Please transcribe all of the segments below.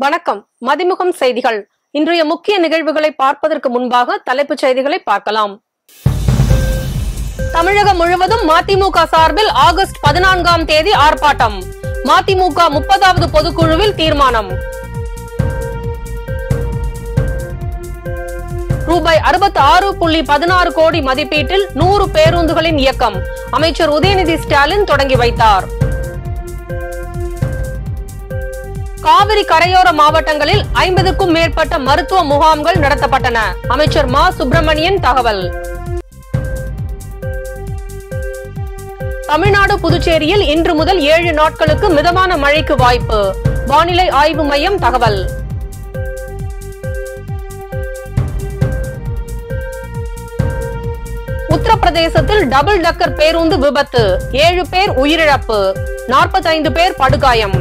வணக்கம். மதிமுகம் செய்திகள். இன்றைய முக்கிய நிகழ்வுகளை பார்ப்பதற்கு முன்பாக தலைப்புச் செய்திகளை பார்க்கலாம். தமிழகம் முழுவதும் மதிமுக சார்பில் ஆகஸ்ட் 14ஆம் தேதி ஆர்ப்பாட்டம். மதிமுக 30வது பொதுக்குழுவில் தீர்மானம். ரூபாய் 66.16 கோடி மதிப்பீட்டில் 100 பேருந்துகளின் இயக்கம். அமைச்சர் உதயநிதி ஸ்டாலின் தொடங்கி வைத்தார். காவிரி கரையோர மாவட்டங்களில் 50க்கும் மேற்பட்ட மருத்துவ முகாம்கள் நடத்தப்பட்டன. அமைச்சர் மா சுப்பிரமணியன் தகவல். தமிழ்நாடு புதுச்சேரியில் இன்று முதல் 7 நாட்களுக்கு மிதமான மழைக்கு வாய்ப்பு. வானிலை ஆய்வு மையம் தகவல். உத்தரப்பிரதேசத்தில் டபுள் டக்கர் பேருந்து விபத்து. 7 பேர் உயிரிழப்பு, 45 பேர் படுகாயம்.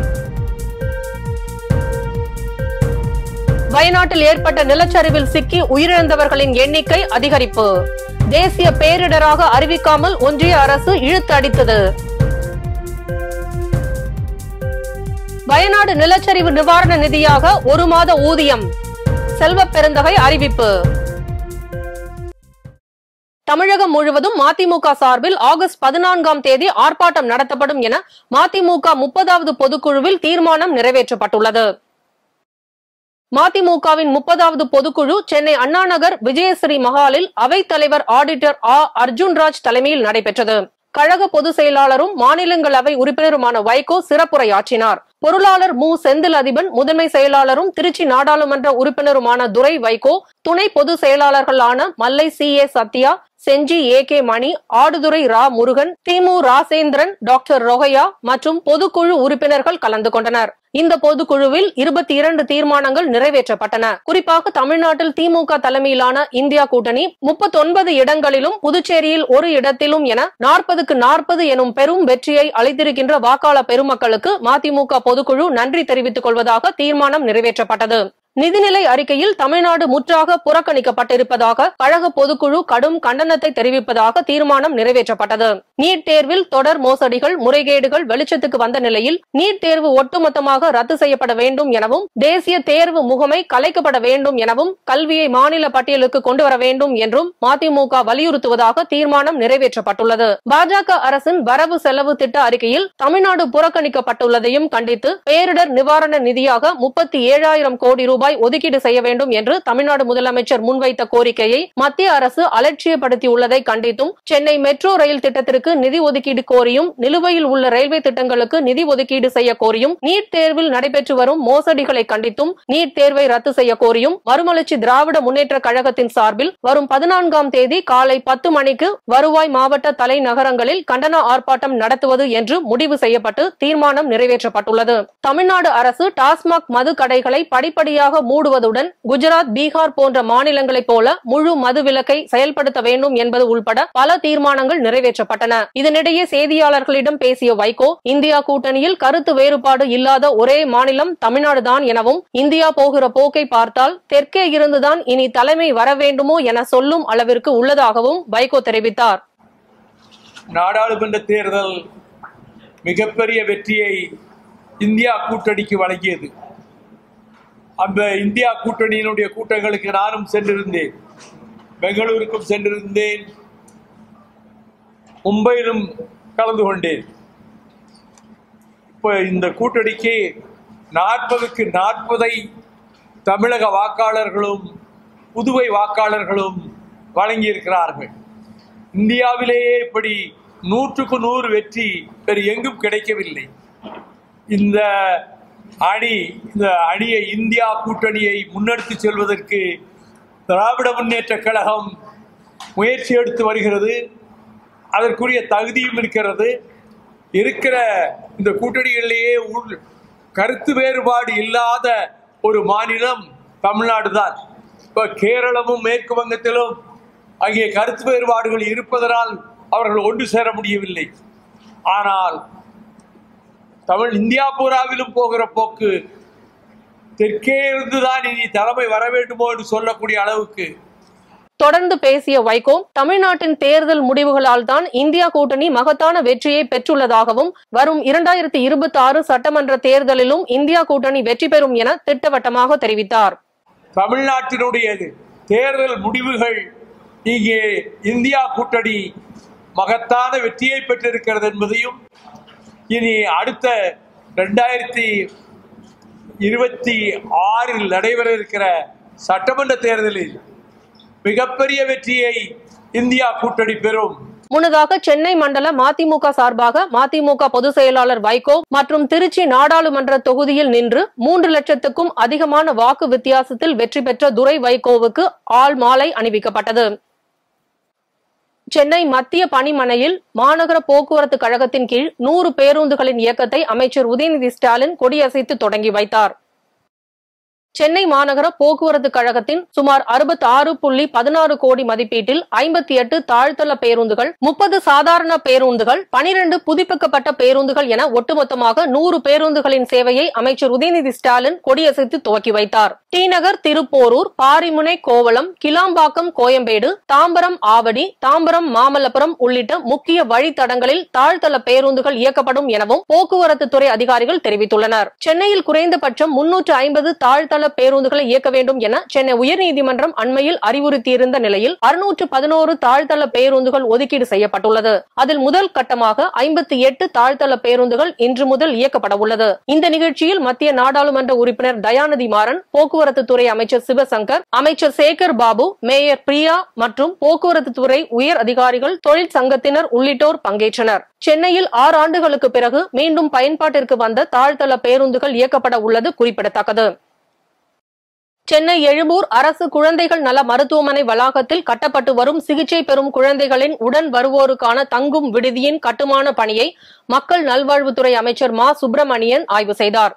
வயநாட்டில் ஏற்பட்ட நிலச்சரிவில் சிக்கி உயிரிழந்தவர்களின் எண்ணிக்கை அதிகரிப்பு. தேசிய பேரிடராக அறிவிக்காமல் ஒன்றிய அரசு இழுத்து அடித்தது. வயநாடு நிலச்சரிவு நிவாரண நிதியாக 1 மாத ஊதியம். செல்வ பெருந்தகை அறிவிப்பு. தமிழகம் முழுவதும் மதிமுக சார்பில் ஆகஸ்ட் 14ஆம் தேதி ஆர்ப்பாட்டம் நடத்தப்படும் என மதிமுக 30வது பொதுக்குழுவில் தீர்மானம் நிறைவேற்றப்பட்டுள்ளது. மதிமுகவின் 30வது பொதுக்குழு சென்னை அண்ணாநகர் விஜயஸ்ரீ மஹாலில் அவைத் தலைவர் ஆடிட்டர் அர்ஜுன்ராஜ் தலைமையில் நடைபெற்றது. கழக பொதுச் செயலாளரும் மாநிலங்களவை உறுப்பினருமான வைகோ சிறப்புரையாற்றினார். பொருளாளர் மு செந்தில் அதிபன், முதன்மை செயலாளரும் திருச்சி நாடாளுமன்ற உறுப்பினருமான துரை வைகோ, துணை பொதுச் செயலாளர்களான மல்லை சி.ஏ. சத்யா, செஞ்சி ஏ.கே. மணி, ஆடுதுறை ரா முருகன், திமு ராசேந்திரன், டாக்டர் ரொகையா மற்றும் பொதுக்குழு உறுப்பினர்கள் கலந்து கொண்டனர். இந்த பொதுக்குழுவில் 22 தீர்மானங்கள் நிறைவேற்றப்பட்டன. குறிப்பாக தமிழ்நாட்டில் திமுக தலைமையிலான இந்தியா கூட்டணி 39 இடங்களிலும் புதுச்சேரியில் 1 இடத்திலும் என 40க்கு 40 எனும் பெரும் வெற்றியை அளித்திருக்கின்ற வாக்காளர் பெருமக்களுக்கு மதிமுக பொதுக்குழு நன்றி தெரிவித்துக் கொள்வதாக தீர்மானம் நிறைவேற்றப்பட்டது. நிதிநிலை அறிக்கையில் தமிழ்நாடு முற்றாக புறக்கணிக்கப்பட்டிருப்பதாக கழக பொதுக்குழு கடும் கண்டனத்தை தெரிவிப்பதாக தீர்மானம் நிறைவேற்றப்பட்டது. நீட் தேர்வில் தொடர் மோசடிகள், முறைகேடுகள் வெளிச்சத்துக்கு வந்த நிலையில் நீட் தேர்வு ஒட்டுமொத்தமாக ரத்து செய்யப்பட வேண்டும் எனவும், தேசிய தேர்வு முகமை கலைக்கப்பட வேண்டும் எனவும், கல்வியை மாநில பட்டியலுக்கு கொண்டு வர வேண்டும் என்றும் மதிமுக வலியுறுத்துவதாக தீர்மானம் நிறைவேற்றப்பட்டுள்ளது. பாஜக அரசின் வரவு செலவு திட்ட அறிக்கையில் தமிழ்நாடு புறக்கணிக்கப்பட்டுள்ளதையும் கண்டித்து பேரிடர் நிவாரண நிதியாக 37,000 கோடி ரூபாய் ஒதுக்கீடு செய்ய வேண்டும் என்று தமிழ்நாடு முதலமைச்சர் முன்வைத்த கோரிக்கையை மத்திய அரசு அலட்சியப்படுத்தியுள்ளதை கண்டித்தும், சென்னை மெட்ரோ ரயில் திட்டத்திற்கு நிதி ஒதுக்கீடு கோரியும், நிலுவையில் உள்ள ரயில்வே திட்டங்களுக்கு நிதி ஒதுக்கீடு செய்ய கோரியும், நீட் தேர்வில் நடைபெற்று வரும் மோசடிகளை கண்டித்தும், நீட் தேர்வை ரத்து செய்ய கோரியும் மறுமலர்ச்சி திராவிட முன்னேற்ற கழகத்தின் சார்பில் வரும் 14ஆம் தேதி காலை 10 மணிக்கு வருவாய் மாவட்ட தலைநகரங்களில் கண்டன ஆர்ப்பாட்டம் நடத்துவது என்று முடிவு செய்யப்பட்டு தீர்மானம் நிறைவேற்றப்பட்டுள்ளது. தமிழ்நாடு அரசு டாஸ்மாக் மது கடைகளை படிப்படியாக மூடுவதுடன் குஜராத், பீகார் போன்ற மாநிலங்களைப் போல முழு மது விலக்கை செயல்படுத்த வேண்டும் என்பது உள்பட பல தீர்மானங்கள் நிறைவேற்றப்பட்டன. இதனிடையே செய்தியாளர்களிடம் பேசிய வைகோ, இந்தியா கூட்டணியில் கருத்து வேறுபாடு இல்லாத ஒரே மாநிலம் தமிழ்நாடுதான் எனவும், இந்தியா போகிற போக்கை பார்த்தால் தெற்கே இருந்துதான் இனி தலைமை வர வேண்டுமோ என சொல்லும் அளவிற்கு உள்ளதாகவும் வைகோ தெரிவித்தார். நாடாளுமன்ற தேர்தல் மிகப்பெரிய வெற்றியை இந்தியா கூட்டணிக்கு வழங்கியது. அந்த இந்தியா கூட்டணியினுடைய கூட்டங்களுக்கு நானும் சென்றிருந்தேன். பெங்களூருக்கும் சென்றிருந்தேன், மும்பையிலும் கலந்து கொண்டேன். இப்போ இந்த கூட்டணிக்கு 40க்கு 40 தமிழக வாக்காளர்களும் புதுவை வாக்காளர்களும் வழங்கியிருக்கிறார்கள். இந்தியாவிலேயே இப்படி 100க்கு 100 வெற்றி வேறு எங்கும் கிடைக்கவில்லை. இந்த அணியை இந்தியா கூட்டணியை முன்னெடுத்து செல்வதற்கு திராவிட முன்னேற்ற கழகம் முயற்சி எடுத்து வருகிறது. அதற்குரிய தகுதியும் இருக்கிறது. இருக்கிற இந்த கூட்டணிகளிலேயே கருத்து வேறுபாடு இல்லாத ஒரு மாநிலம் தமிழ்நாடு தான். இப்போ கேரளமும் மேற்கு வங்கத்திலும் அங்கே கருத்து வேறுபாடுகள் இருப்பதனால் அவர்கள் ஒன்று சேர முடியவில்லை. ஆனால் இந்தியா பூராவிலும் போகிற போக்கு தெற்கே இருந்துதான் இனி தலைமை வர வேண்டுமோ என்று சொல்லக்கூடிய அளவுக்கு தொடர்ந்து பேசிய வைகோ, தமிழ்நாட்டின் தேர்தல் முடிவுகளால் தான் இந்தியா கூட்டணி மகத்தான வெற்றியை பெற்றுள்ளதாகவும் வரும் 2026 சட்டமன்ற தேர்தலிலும் இந்தியா கூட்டணி வெற்றி பெறும் என திட்டவட்டமாக தெரிவித்தார். தமிழ்நாட்டினுடைய தேர்தல் முடிவுகள் இங்கே இந்தியா கூட்டணி மகத்தான வெற்றியை பெற்றிருக்கிறது என்பதையும், இனி அடுத்த 2026 நடைபெற இருக்கிற சட்டமன்ற தேர்தலில் மிகப்பெரிய வெற்றியை இந்தியா கூட்டணி பெறும். முன்னதாக சென்னை மண்டல மதிமுக சார்பாக மதிமுக பொதுச் செயலாளர் வைகோ மற்றும் திருச்சி நாடாளுமன்ற தொகுதியில் நின்று 3 லட்சத்துக்கும் அதிகமான வாக்கு வித்தியாசத்தில் வெற்றி பெற்ற துரை வைகோவுக்கு ஆள் மாலை அணிவிக்கப்பட்டது. சென்னை மத்திய பணிமனையில் மாநகர போக்குவரத்து கழகத்தின் கீழ் 100 பேருந்துகளின் இயக்கத்தை அமைச்சர் உதயநிதி ஸ்டாலின் கொடியசைத்து தொடங்கி வைத்தார். சென்னை மாநகர போக்குவரத்து கழகத்தின் சுமார் 66.16 கோடி மதிப்பீட்டில் 58 தாழ்தள பேருந்துகள், 30 சாதாரண பேருந்துகள், 12 புதுப்பிக்கப்பட்ட பேருந்துகள் என ஒட்டுமொத்தமாக 100 பேருந்துகளின் சேவையை அமைச்சர் உதயநிதி ஸ்டாலின் கொடியசைத்து துவக்கி வைத்தார். டி நகர், திருப்போரூர், பாரிமுனை, கோவளம், கிளாம்பாக்கம், கோயம்பேடு, தாம்பரம், ஆவடி, தாம்பரம், மாமல்லபுரம் உள்ளிட்ட முக்கிய வழித்தடங்களில் தாழ்தள பேருந்துகள் இயக்கப்படும் எனவும் போக்குவரத்து துறை அதிகாரிகள் தெரிவித்துள்ளனர். சென்னையில் குறைந்தபட்சம் 350 தாழ்தள பேருந்துகளை இயக்க வேண்டும் என சென்னை உயர்நீதிமன்றம் அண்மையில் அறிவுறுத்தியிருந்த நிலையில் 611 தாழ்தள பேருந்துகள் ஒதுக்கீடு செய்யப்பட்டுள்ளது. அதில் முதல் கட்டமாக 58 தாழ்தள பேருந்துகள் இன்று முதல் இயக்கப்பட உள்ளது. இந்த நிகழ்ச்சியில் மத்திய நாடாளுமன்ற உறுப்பினர் தயாநிதி மாறன், போக்குவரத்து துறை அமைச்சர் சிவசங்கர், அமைச்சர் சேகர் பாபு, மேயர் பிரியா மற்றும் போக்குவரத்து துறை உயர் அதிகாரிகள், தொழில் சங்கத்தினர் உள்ளிட்டோர் பங்கேற்றனர். சென்னையில் 6 ஆண்டுகளுக்கு பிறகு மீண்டும் பயன்பாட்டிற்கு வந்த தாழ்தள பேருந்துகள் இயக்கப்பட உள்ளது குறிப்பிடத்தக்கது. சென்னை எழும்பூர் அரசு குழந்தைகள் நல மருத்துவமனை வளாகத்தில் கட்டப்பட்டு வரும் சிகிச்சை பெறும் குழந்தைகளின் உடன் வருவோருக்கான தங்கும் விடுதியின் கட்டுமான பணியை மக்கள் நல்வாழ்வுத்துறை அமைச்சர் மா சுப்பிரமணியன் ஆய்வு செய்தார்.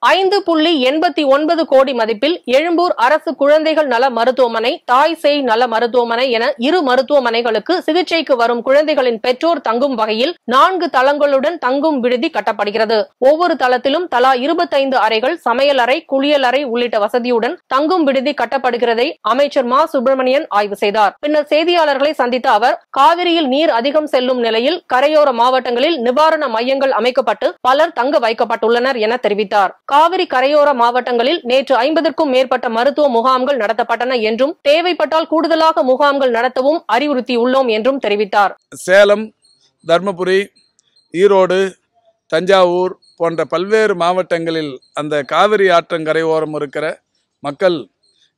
5.89 கோடி மதிப்பில் எழும்பூர் அரசு குழந்தைகள் நல மருத்துவமனை, தாய் சேய் நல மருத்துவமனை என 2 மருத்துவமனைகளுக்கு சிகிச்சைக்கு வரும் குழந்தைகளின் பெற்றோர் தங்கும் வகையில் 4 தளங்களுடன் தங்கும் விடுதி கட்டப்படுகிறது. ஒவ்வொரு தளத்திலும் தலா 25 அறைகள், சமையல் அறை, குளியல் அறை உள்ளிட்ட வசதியுடன் தங்கும் விடுதி கட்டப்படுகிறதை அமைச்சர் மா சுப்பிரமணியன் ஆய்வு செய்தார். பின்னர் செய்தியாளர்களை சந்தித்த அவர், காவிரியில் நீர் அதிகம் செல்லும் நிலையில் கரையோர மாவட்டங்களில் நிவாரண மையங்கள் அமைக்கப்பட்டு பலர் தங்க வைக்கப்பட்டுள்ளனர் என தெரிவித்தார். காவிரி கரையோர மாவட்டங்களில் நேற்று 50க்கும் மேற்பட்ட மருத்துவ முகாம்கள் நடத்தப்பட்டன என்றும் தேவைப்பட்டால் கூடுதலாக முகாம்கள் நடத்தவும் அறிவுறுத்தியுள்ளோம் என்றும் தெரிவித்தார். சேலம், தர்மபுரி, ஈரோடு, தஞ்சாவூர் போன்ற பல்வேறு மாவட்டங்களில் அந்த காவிரி ஆற்றங்கரையோரம் இருக்கிற மக்கள்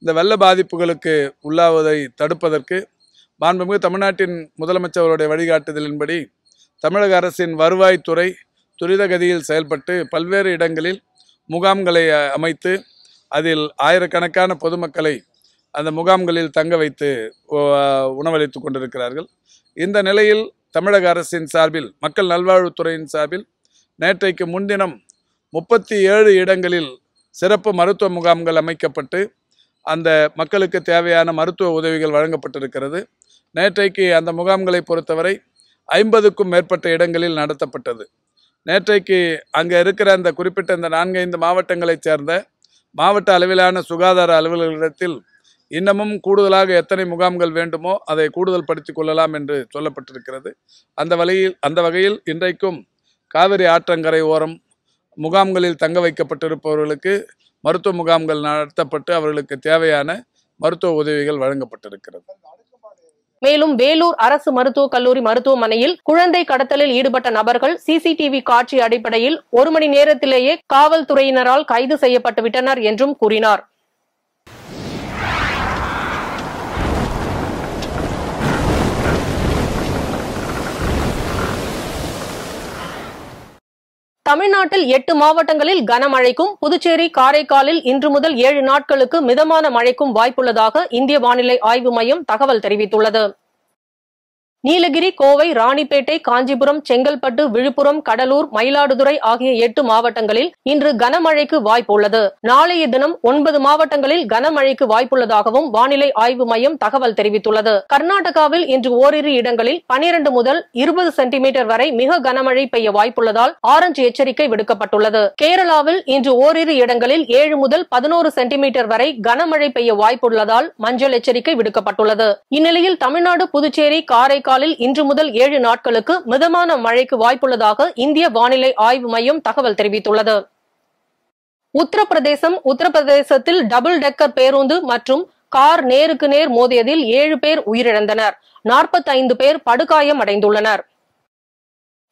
இந்த வெள்ள பாதிப்புகளுக்கு உள்ளாவதை தடுப்பதற்கு மாண்புமிகு தமிழ்நாட்டின் முதலமைச்சருடைய வழிகாட்டுதலின்படி தமிழக அரசின் வருவாய்த்துறை துரிதகதியில் செயல்பட்டு பல்வேறு இடங்களில் முகாம்களை அமைத்து அதில் ஆயிரக்கணக்கான பொதுமக்களை அந்த முகாம்களில் தங்க வைத்து உணவளித்து கொண்டிருக்கிறார்கள். இந்த நிலையில் தமிழக அரசின் சார்பில், மக்கள் நல்வாழ்வுத்துறையின் சார்பில் நேற்றைக்கு முன்தினம் 37 இடங்களில் சிறப்பு மருத்துவ முகாம்கள் அமைக்கப்பட்டு அந்த மக்களுக்கு தேவையான மருத்துவ உதவிகள் வழங்கப்பட்டிருக்கிறது. நேற்றைக்கு அந்த முகாம்களை பொறுத்தவரை 50க்கும் மேற்பட்ட இடங்களில் நடத்தப்பட்டது. நேற்றைக்கு அங்கே இருக்கிற அந்த குறிப்பிட்ட இந்த 4-5 மாவட்டங்களைச் சேர்ந்த மாவட்ட அளவிலான சுகாதார அலுவலர்களிடத்தில் இன்னமும் கூடுதலாக எத்தனை முகாம்கள் வேண்டுமோ அதை கூடுதல் படுத்திக் கொள்ளலாம் என்று சொல்லப்பட்டிருக்கிறது. அந்த வகையில் இன்றைக்கும் காவிரி ஆற்றங்கரை ஓரம் முகாம்களில் தங்க வைக்கப்பட்டிருப்பவர்களுக்கு மருத்துவ முகாம்கள் நடத்தப்பட்டு அவர்களுக்கு தேவையான மருத்துவ உதவிகள் வழங்கப்பட்டிருக்கிறது. மேலும் வேலூர் அரசு மருத்துவக் கல்லூரி மருத்துவமனையில் குழந்தை கடத்தலில் ஈடுபட்ட நபர்கள் சிசிடிவி காட்சி அடிப்படையில் 1 மணி நேரத்திலேயே காவல்துறையினரால் கைது செய்யப்பட்டு விட்டனர் என்றும் கூறினார். தமிழ்நாட்டில் 8 மாவட்டங்களில் கனமழைக்கும், புதுச்சேரி, காரைக்காலில் இன்று முதல் 7 நாட்களுக்கு மிதமான மழைக்கும் வாய்ப்புள்ளதாக இந்திய வானிலை ஆய்வு மையம் தகவல் தெரிவித்துள்ளது. நீலகிரி, கோவை, ராணிப்பேட்டை, காஞ்சிபுரம், செங்கல்பட்டு, விழுப்புரம், கடலூர், மயிலாடுதுறை ஆகிய 8 மாவட்டங்களில் இன்று கனமழைக்கு வாய்ப்பு உள்ளது. நாளைய தினம் 9 மாவட்டங்களில் கனமழைக்கு வாய்ப்புள்ளதாகவும் வானிலை ஆய்வு மையம் தகவல் தெரிவித்துள்ளது. கர்நாடகாவில் இன்று ஓரிரு இடங்களில் 12 முதல் 20 சென்டிமீட்டர் வரை மிக கனமழை பெய்ய வாய்ப்புள்ளதால் ஆரஞ்சு எச்சரிக்கை விடுக்கப்பட்டுள்ளது. கேரளாவில் இன்று ஓரிரு இடங்களில் 7 முதல் 11 சென்டிமீட்டர் வரை கனமழை பெய்ய வாய்ப்புள்ளதால் மஞ்சள் எச்சரிக்கை விடுக்கப்பட்டுள்ளது. இந்நிலையில் தமிழ்நாடு, புதுச்சேரி, காரைக்கால் இன்று முதல் 7 நாட்களுக்கு மிதமான மழைக்கு வாய்ப்புள்ளதாக இந்திய வானிலை ஆய்வு மையம் தகவல் தெரிவித்துள்ளது. உத்தரப்பிரதேசத்தில் டபுள் டெக்கர் பேருந்து மற்றும் கார் நேருக்கு நேர் மோதியதில் 7 பேர் உயிரிழந்தனர். 45 பேர் படுகாயம் அடைந்துள்ளனர்.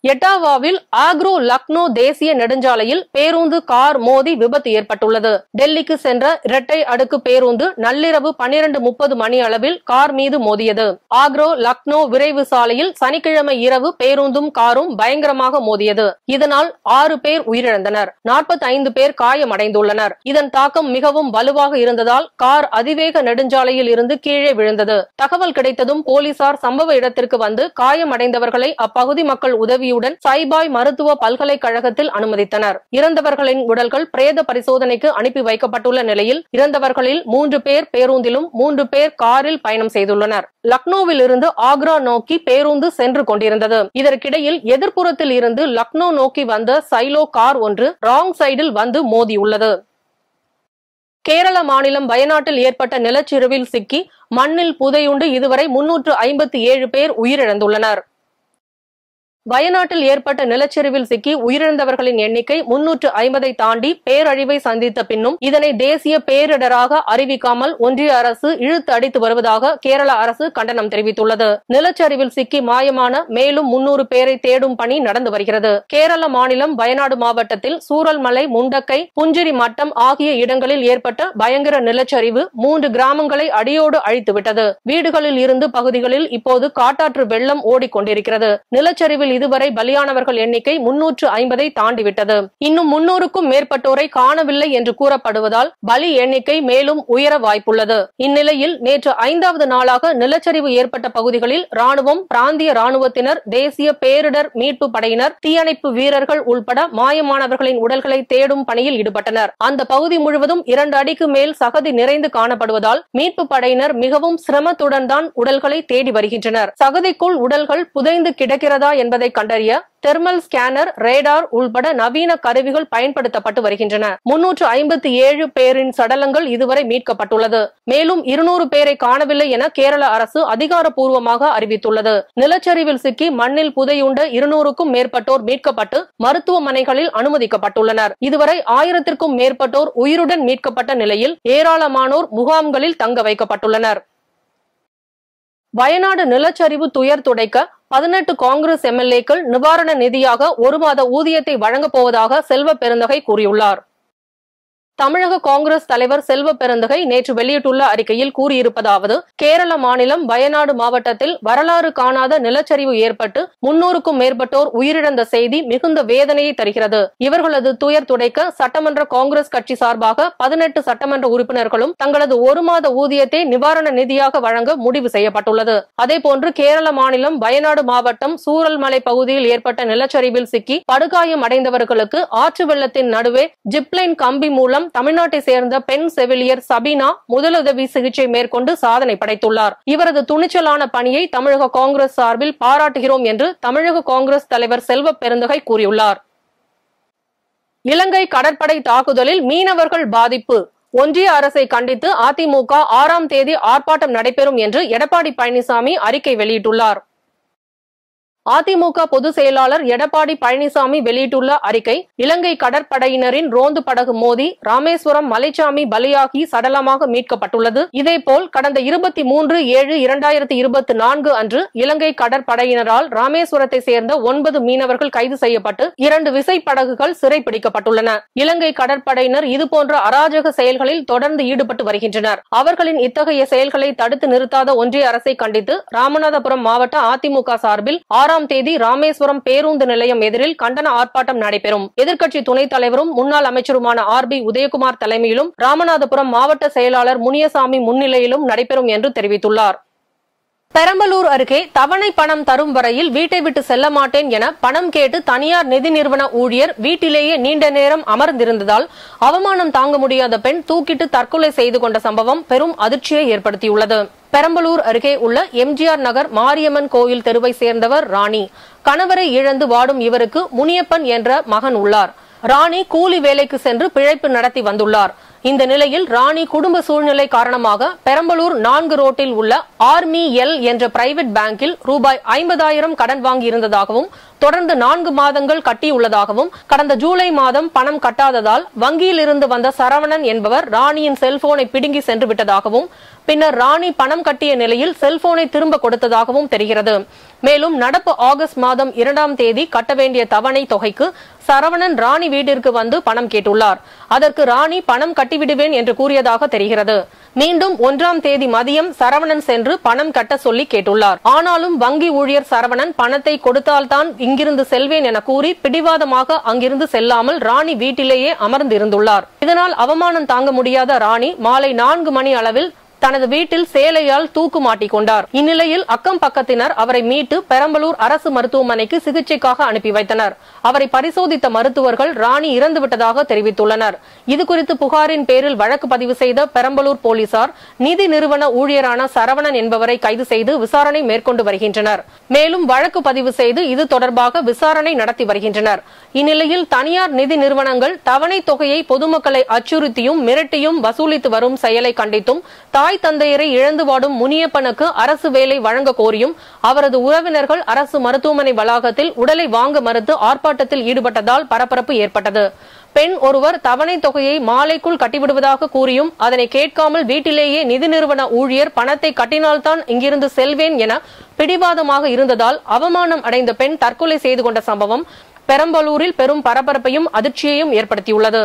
எட்டாவாவில் ஆக்ரோ லக்னோ தேசிய நெடுஞ்சாலையில் பேருந்து கார் மோதி விபத்து ஏற்பட்டுள்ளது. டெல்லிக்கு சென்ற இரட்டை அடுக்கு பேருந்து நள்ளிரவு 12:30 மணி அளவில் கார் மீது மோதியது. ஆக்ரோ லக்னோ விரைவு சாலையில் சனிக்கிழமை இரவு பேருந்தும் காரும் பயங்கரமாக மோதியது. இதனால் 6 பேர் உயிரிழந்தனர். 45 பேர் காயமடைந்துள்ளனர். இதன் தாக்கம் மிகவும் வலுவாக இருந்ததால் கார் அதிவேக நெடுஞ்சாலையில் இருந்து கீழே விழுந்தது. தகவல் கிடைத்ததும் போலீசார் சம்பவ இடத்திற்கு வந்து காயமடைந்தவர்களை அப்பகுதி மக்கள் உதவியுடன் சைபாய் மருத்துவ பல்கலைக்கழகத்தில் அனுமதித்தனர். இறந்தவர்களின் உடல்கள் பிரேத பரிசோதனைக்கு அனுப்பி வைக்கப்பட்டுள்ள நிலையில் இறந்தவர்களில் 3 பேர் பேருந்திலும் 3 பேர் காரில் பயணம் செய்துள்ளனர். லக்னோவில் இருந்து ஆக்ரா நோக்கி பேருந்து சென்று கொண்டிருந்தது. இதற்கிடையில் எதிர்ப்புறத்தில் இருந்து லக்னோ நோக்கி வந்த சைலோ கார் ஒன்று ராங் சைடில் வந்து மோதியுள்ளது. கேரள மாநிலம் வயநாட்டில் ஏற்பட்ட நிலச்சரிவில் சிக்கி மண்ணில் புதையுண்டு இதுவரை 357 பேர் உயிரிழந்துள்ளனர். வயநாட்டில் ஏற்பட்ட நிலச்சரிவில் சிக்கி உயிரிழந்தவர்களின் எண்ணிக்கை 350 தாண்டி பேரழிவை சந்தித்த பின்னும் இதனை தேசிய பேரிடராக அறிவிக்காமல் ஒன்றிய அரசு இழுத்து அடித்து வருவதாக கேரள அரசு கண்டனம் தெரிவித்துள்ளது. நிலச்சரிவில் சிக்கி மாயமான மேலும் 300 பேரை தேடும் பணி நடந்து வருகிறது. கேரள மாநிலம் வயநாடு மாவட்டத்தில் சூரல்மலை, முண்டக்கை, புஞ்சிரி மட்டம் ஆகிய இடங்களில் ஏற்பட்ட பயங்கர நிலச்சரிவு 3 கிராமங்களை அடியோடு அழித்துவிட்டது. வீடுகளில் இருந்து பகுதிகளில் இப்போது காட்டாற்று வெள்ளம் ஓடிக்கொண்டிருக்கிறது. நிலச்சரிவில் இதுவரை பலியானவர்கள் எண்ணிக்கை 350 தாண்டிவிட்டது. இன்னும் 300க்கும் மேற்பட்டோரை காணவில்லை என்று கூறப்படுவதால் பலி எண்ணிக்கை மேலும் உயர வாய்ப்புள்ளது. இந்நிலையில் நேற்று 5வது நாளாக நிலச்சரிவு ஏற்பட்ட பகுதிகளில் ராணுவம், பிராந்திய ராணுவத்தினர், தேசிய பேரிடர் மீட்பு படையினர், தீயணைப்பு வீரர்கள் உள்பட மாயமானவர்களின் உடல்களை தேடும் பணியில் ஈடுபட்டனர். அந்த பகுதி முழுவதும் 2 அடிக்கு மேல் சகதி நிறைந்து காணப்படுவதால் மீட்பு படையினர் மிகவும் சிரமத்துடன் தான் உடல்களை தேடி வருகின்றனர். சகதிக்குள் உடல்கள் புதைந்து கிடக்கிறதா என்பதை கண்டறிய தெர்மல் ஸ்கேனர், ரேடார் உள்பட நவீன கருவிகள் பயன்படுத்தப்பட்டு வருகின்றன. 357 பேரின் சடலங்கள் இதுவரை மீட்கப்பட்டுள்ளது. மேலும் 200 பேரை காணவில்லை என கேரள அரசு அதிகாரப்பூர்வமாக அறிவித்துள்ளது. நிலச்சரிவில் சிக்கி மண்ணில் புதையுண்ட 200க்கும் மேற்பட்டோர் மீட்கப்பட்டு மருத்துவமனைகளில் அனுமதிக்கப்பட்டுள்ளனர். இதுவரை 1000க்கும் மேற்பட்டோர் உயிருடன் மீட்கப்பட்ட நிலையில் ஏராளமானோர் முகாம்களில் தங்க வைக்கப்பட்டுள்ளனர். வயநாடு நிலச்சரிவு துயர் துடைக்க 18 காங்கிரஸ் எம்எல்ஏக்கள் நிவாரண நிதியாக 1 மாத ஊதியத்தை வழங்கப் போவதாக செல்வ பெருந்தகை கூறியுள்ளார். தமிழக காங்கிரஸ் தலைவர் செல்வ பெருந்தகை நேற்று வெளியிட்டுள்ள அறிக்கையில் கூறியிருப்பதாவது: கேரள மாநிலம் வயநாடு மாவட்டத்தில் வரலாறு காணாத நிலச்சரிவு ஏற்பட்டு 300க்கும் மேற்பட்டோர் உயிரிழந்த செய்தி மிகுந்த வேதனையை தருகிறது. இவர்களது துயர் துடைக்க சட்டமன்ற காங்கிரஸ் கட்சி சார்பாக 18 சட்டமன்ற உறுப்பினர்களும் தங்களது 1 மாத ஊதியத்தை நிவாரண நிதியாக வழங்க முடிவு செய்யப்பட்டுள்ளது. அதேபோன்று கேரள மாநிலம் வயநாடு மாவட்டம் சூரல்மலை பகுதியில் ஏற்பட்ட நிலச்சரிவில் சிக்கி படுகாயம் அடைந்தவர்களுக்கு ஆற்று வெள்ளத்தின் நடுவே ஜிப்லைன் கம்பி மூலம் தமிழ்நாட்டை சேர்ந்த பெண் செவிலியர் சபீனா முதலுதவி சிகிச்சை மேற்கொண்டு சாதனை படைத்துள்ளார். இவரது துணிச்சலான பணியை தமிழக காங்கிரஸ் சார்பில் பாராட்டுகிறோம் என்று தமிழக காங்கிரஸ் தலைவர் செல்வ பெருந்தகை கூறியுள்ளார். இலங்கை கடற்படை தாக்குதலில் மீனவர்கள் பாதிப்பு. ஒன்றிய அரசை கண்டித்து அதிமுக 6ஆம் தேதி ஆர்ப்பாட்டம் நடைபெறும் என்று எடப்பாடி பழனிசாமி அறிக்கை வெளியிட்டுள்ளார். அதிமுக பொதுச் செயலாளர் எடப்பாடி பழனிசாமி வெளியிட்டுள்ள அறிக்கை: இலங்கை கடற்படையினரின் ரோந்து படகு மோதி ராமேஸ்வரம் மலைச்சாமி பலியாகி சடலமாக மீட்கப்பட்டுள்ளது. இதேபோல் கடந்த 23/7/2024 அன்று இலங்கை கடற்படையினரால் ராமேஸ்வரத்தை சேர்ந்த 9 மீனவர்கள் கைது செய்யப்பட்டு 2 விசைப்படகுகள் சிறைப்பிடிக்கப்பட்டுள்ளன. இலங்கை கடற்படையினர் இதுபோன்ற அராஜக செயல்களில் தொடர்ந்து ஈடுபட்டு வருகின்றனர். அவர்களின் இத்தகைய செயல்களை தடுத்து நிறுத்தாத ஒன்றிய அரசை கண்டித்து ராமநாதபுரம் மாவட்ட அதிமுக சார்பில் 6ஆம் தேதி ராமேஸ்வரம் பேருந்து நிலையம் எதிரில் கண்டன ஆர்ப்பாட்டம் நடைபெறும். எதிர்க்கட்சி துணைத் தலைவரும் முன்னாள் அமைச்சருமான RB உதயகுமார் தலைமையிலும் ராமநாதபுரம் மாவட்ட செயலாளர் முனியசாமி முன்னிலையிலும் நடைபெறும் என்று தெரிவித்துள்ளார். பெரம்பலூர் அருகே தவணை பணம் தரும் வரையில் வீட்டை விட்டு செல்ல மாட்டேன் என பணம் கேட்டு தனியார் நிதி நிறுவன ஊழியர் வீட்டிலேயே நீண்ட நேரம் அமர்ந்திருந்ததால் அவமானம் தாங்க முடியாத பெண் தூக்கிட்டு தற்கொலை செய்து கொண்ட சம்பவம் பெரும் அதிர்ச்சியை ஏற்படுத்தியுள்ளது. பெரம்பலூர் அருகே உள்ள எம்ஜிஆர் நகர் மாரியம்மன் கோயில் தெருவை சேர்ந்தவர் ராணி. கணவரை இழந்து வாடும் இவருக்கு முனியப்பன் என்ற மகன் உள்ளார். ராணி கூலி வேலைக்கு சென்று பிழைப்பு நடத்தி வந்துள்ளார். இந்த நிலையில் ராணி குடும்ப சூழ்நிலை காரணமாக பெரம்பலூர் 4 ரோட்டில் உள்ள ஆர்மி எல் என்ற பிரைவேட் பேங்கில் ரூபாய் 50,000 கடன் வாங்கியிருந்ததாகவும் தொடர்ந்து 4 மாதங்கள் கட்டியுள்ளதாகவும் கடந்த ஜூலை மாதம் பணம் கட்டாததால் வங்கியில் இருந்து வந்த சரவணன் என்பவர் ராணியின் செல்போனை பிடுங்கி சென்று விட்டதாகவும் பின்னர் ராணி பணம் கட்டிய நிலையில் செல்போனை திரும்ப கொடுத்ததாகவும் தெரிகிறது. மேலும் நடப்பு ஆகஸ்ட் மாதம் 2ஆம் தேதி கட்ட வேண்டிய தவணை தொகைக்கு சரவணன் ராணி வீட்டிற்கு வந்து பணம் கேட்டுள்ளார். அதற்கு ராணி பணம் கட்டிவிடுவேன் என்று கூறியதாக தெரிகிறது. மீண்டும் 1ஆம் தேதி மதியம் சரவணன் சென்று பணம் கட்ட சொல்லி கேட்டுள்ளார். ஆனாலும் வங்கி ஊழியர் சரவணன் பணத்தை கொடுத்தால்தான் இங்கிருந்து செல்வேன் என கூறி பிடிவாதமாக அங்கிருந்து செல்லாமல் ராணி வீட்டிலேயே அமர்ந்திருந்துள்ளார். இதனால் அவமானம் தாங்க முடியாத ராணி மாலை 4 மணி அளவில் தனது வீட்டில் சேலையால் தூக்கு மாட்டிக் கொண்டார். இந்நிலையில் அக்கம் பக்கத்தினர் அவரை மீட்டு பெரம்பலூர் அரசு மருத்துவமனைக்கு சிகிச்சைக்காக அனுப்பி வைத்தனர். அவரை பரிசோதித்த மருத்துவர்கள் ராணி இறந்துவிட்டதாக தெரிவித்துள்ளனர். இதுகுறித்து புகாரின் பேரில் வழக்கு பதிவு செய்த பெரம்பலூர் போலீசார் நிதி நிறுவன ஊழியரான சரவணன் என்பவரை கைது செய்து விசாரணை மேற்கொண்டு வருகின்றனர். மேலும் வழக்கு பதிவு செய்து இது தொடர்பாக விசாரணை நடத்தி வருகின்றனர். இந்நிலையில் தனியார் நிதி நிறுவனங்கள் தவணை தொகையை பொதுமக்களை அச்சுறுத்தியும் மிரட்டியும் வசூலித்து வரும் செயலை கண்டித்தும் தாய் தந்தையரை இழந்து வாடும் முனியப்பனுக்கு அரசு வேலை வழங்க கோரியும் அவரது உறவினர்கள் அரசு மருத்துவமனை வளாகத்தில் உடலை வாங்க மறுத்து ஆர்ப்பாட்டத்தில் ஈடுபட்டதால் பரபரப்பு ஏற்பட்டது. பெண் ஒருவர் தவணை தொகையை மாலைக்குள் கட்டிவிடுவதாக கூறியும் அதனை கேட்காமல் வீட்டிலேயே நிதி நிறுவன ஊழியர் பணத்தை கட்டினால்தான் இங்கிருந்து செல்வேன் என பிடிவாதமாக இருந்ததால் அவமானம் அடைந்த பெண் தற்கொலை செய்து கொண்ட சம்பவம் பெரம்பலூரில் பெரும் பரபரப்பையும் அதிர்ச்சியையும் ஏற்படுத்தியுள்ளது.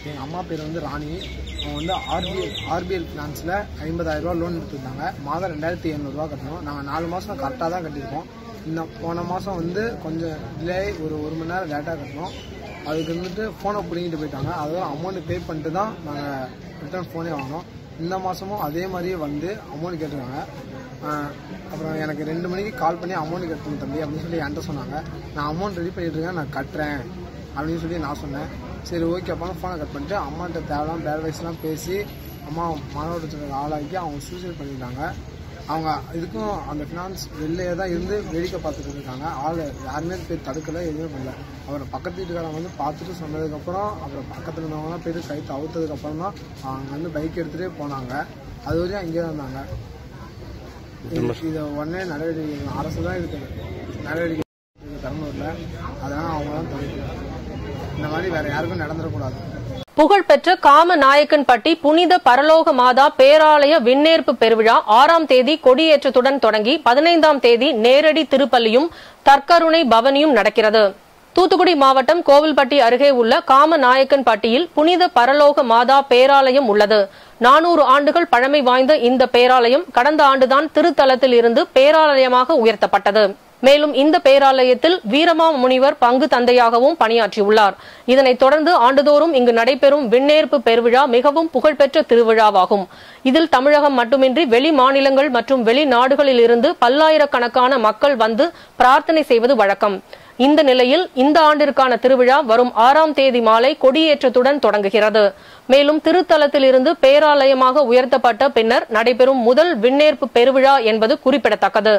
எங்கள் அம்மா பேர் வந்து ராணி. அவங்க வந்து ஆர்பிஎல் ஃபினான்ஸில் 50,000 ரூபா லோன் எடுத்துருந்தாங்க. மாதம் 2,700 ரூபா கட்டணும். நாங்கள் 4 மாதம் கரெக்டாக தான் கட்டியிருக்கோம். போன மாதம் வந்து கொஞ்சம் டிலே, ஒரு மணி நேரம் லேட்டாக கட்டணும். அதுக்கு வந்துட்டு ஃபோனை பிடிங்கிட்டு போயிட்டாங்க. அதோட அமௌண்ட்டு பே பண்ணிட்டு தான் நாங்கள் ரிட்டர்ன் ஃபோனே வாங்கினோம். இந்த மாதமும் அதே மாதிரியே வந்து அமௌண்ட் கேட்டிருக்காங்க. அப்புறம் எனக்கு 2 மணிக்கு கால் பண்ணி அமௌண்ட் கட்டணும் தம்பி அப்படின்னு சொல்லி என்கிட்ட சொன்னாங்க. நான் அமௌண்ட் ரெடி பண்ணிட்டு இருக்கேன், நான் கட்டுறேன் அப்படின்னு சொல்லி நான் சொன்னேன். சரி ஓகே அப்போ ஃபோனை கட் பண்ணிட்டு அம்மாட்ட தேவையான பேட் வைஸ்லாம் பேசி அம்மா மனோடத்துக்கு ஆளாக்கி அவங்க சூசைட் பண்ணிட்டாங்க. அவங்க இதுக்கும் அந்த ஃபினான்ஸ் வெளியே தான் இருந்து வேடிக்கை பார்த்துட்டு இருக்காங்க. ஆள் யாருமே போய் தடுக்கலை, எதுவுமே பண்ணல. அப்புறம் பக்கத்து வீட்டுக்காரங்க வந்து பார்த்துட்டு சொன்னதுக்கப்புறம் அப்புறம் பக்கத்தில் இருந்தவங்கலாம் போய்ட்டு கைத்து அவுத்ததுக்கப்புறம் தான் அவங்க வந்து பைக் எடுத்துகிட்டே போனாங்க. அது வரையும் அங்கேயே தான் இருந்தாங்க. இதை உடனே நடவடிக்கை அரசு தான் இருக்குது நடவடிக்கை பெரம்பலூரில். அதனால் அவங்க தான் தடுக்கணும். இந்த மாதிரி வேற யாருக்கும் நடந்துடக்கூடாது. புகழ்பெற்ற காமநாயக்கன்பட்டி புனித பரலோக மாதா பேராலய விண்ணேற்பு பெருவிழா 6ஆம் தேதி கொடியேற்றத்துடன் தொடங்கி 15ஆம் தேதி நேரடி திருப்பலியும் தற்கருணை பவனியும் நடக்கிறது. தூத்துக்குடி மாவட்டம் கோவில்பட்டி அருகே உள்ள காமநாயக்கன்பட்டியில் புனித பரலோக மாதா பேராலயம் உள்ளது. 400 ஆண்டுகள் பழமை வாய்ந்த இந்த பேராலயம் கடந்த ஆண்டுதான் திருத்தலத்தில் இருந்து பேராலயமாக உயர்த்தப்பட்டது. மேலும் இந்த பேராலயத்தில் வீரமா முனிவர் பங்கு தந்தையாகவும் பணியாற்றியுள்ளார். இதனைத் தொடர்ந்து ஆண்டுதோறும் இங்கு நடைபெறும் விண்ணேற்பு பெருவிழா மிகவும் புகழ்பெற்ற திருவிழாவாகும். இதில் தமிழகம் மட்டுமின்றி வெளி மாநிலங்கள் மற்றும் வெளிநாடுகளில் இருந்து பல்லாயிரக்கணக்கான மக்கள் வந்து பிரார்த்தனை செய்வது வழக்கம். இந்த நிலையில் இந்த ஆண்டிற்கான திருவிழா வரும் 6ஆம் தேதி மாலை கொடியேற்றத்துடன் தொடங்குகிறது. மேலும் திருத்தலத்தில் இருந்து பேராலயமாக உயர்த்தப்பட்ட பின்னர் நடைபெறும் முதல் விண்ணேற்பு பெருவிழா என்பது குறிப்பிடத்தக்கது.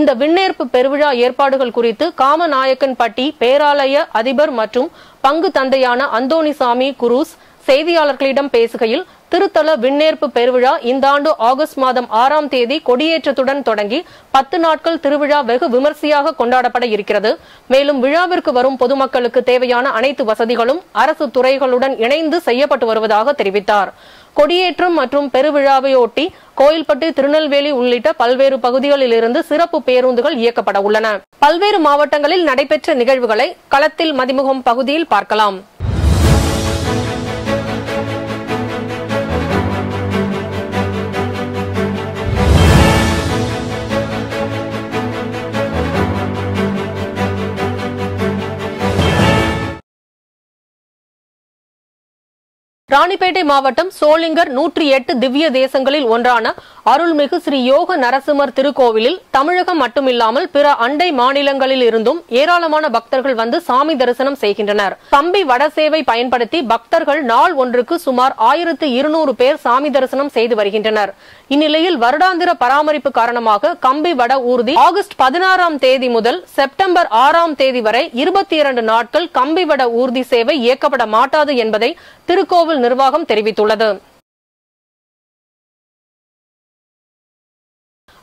இந்த விண்ணேற்பு பெருவிழா ஏற்பாடுகள் குறித்து காமநாயக்கன்பட்டி பேராலய அதிபர் மற்றும் பங்கு தந்தையான அந்தோணிசாமி குரூஸ் செய்தியாளர்களிடம் பேசுகையில், திருத்தல விண்ணேற்பு பெருவிழா இந்த ஆண்டு ஆகஸ்ட் மாதம் 6ஆம் தேதி கொடியேற்றத்துடன் தொடங்கி 10 நாட்கள் திருவிழா வெகு விமர்சையாக கொண்டாடப்பட இருக்கிறது. மேலும் விழாவிற்கு வரும் பொதுமக்களுக்கு தேவையான அனைத்து வசதிகளும் அரசு துறைகளுடன் இணைந்து செய்யப்பட்டு வருவதாக தெரிவித்தார். கொடியேற்றம் மற்றும் பெருவிழாவையொட்டி கோயில்பட்டி, திருநெல்வேலி உள்ளிட்ட பல்வேறு பகுதிகளில் இருந்து சிறப்பு பேருந்துகள் இயக்கப்பட உள்ளன. பல்வேறு மாவட்டங்களில் நடைபெற்ற நிகழ்வுகளை களத்தில் மதிமுகம் பகுதியில் பார்க்கலாம். ராணிப்பேட்டை மாவட்டம் சோளிங்கர் 108 திவ்ய தேசங்களில் ஒன்றான அருள்மிகு ஸ்ரீ யோக நரசிம்மர் திருக்கோவிலில் தமிழகம் மட்டுமில்லாமல் பிற அண்டை மாநிலங்களில் இருந்தும் ஏராளமான பக்தர்கள் வந்து சாமி தரிசனம் செய்கின்றனர். கம்பி வடசேவை பயன்படுத்தி பக்தர்கள் நாள் ஒன்றுக்கு சுமார் 1200 பேர் சாமி தரிசனம் செய்து வருகின்றனர். இந்நிலையில் வருடாந்திர பராமரிப்பு காரணமாக கம்பி வட ஊர்தி ஆகஸ்ட் 16ஆம் தேதி முதல் செப்டம்பர் 6ஆம் தேதி வரை 22 நாட்கள் கம்பி வட ஊர்தி சேவை இயக்கப்பட மாட்டாது என்பதை திருக்கோவில் நிர்வாகம் தெரிவித்துள்ளது.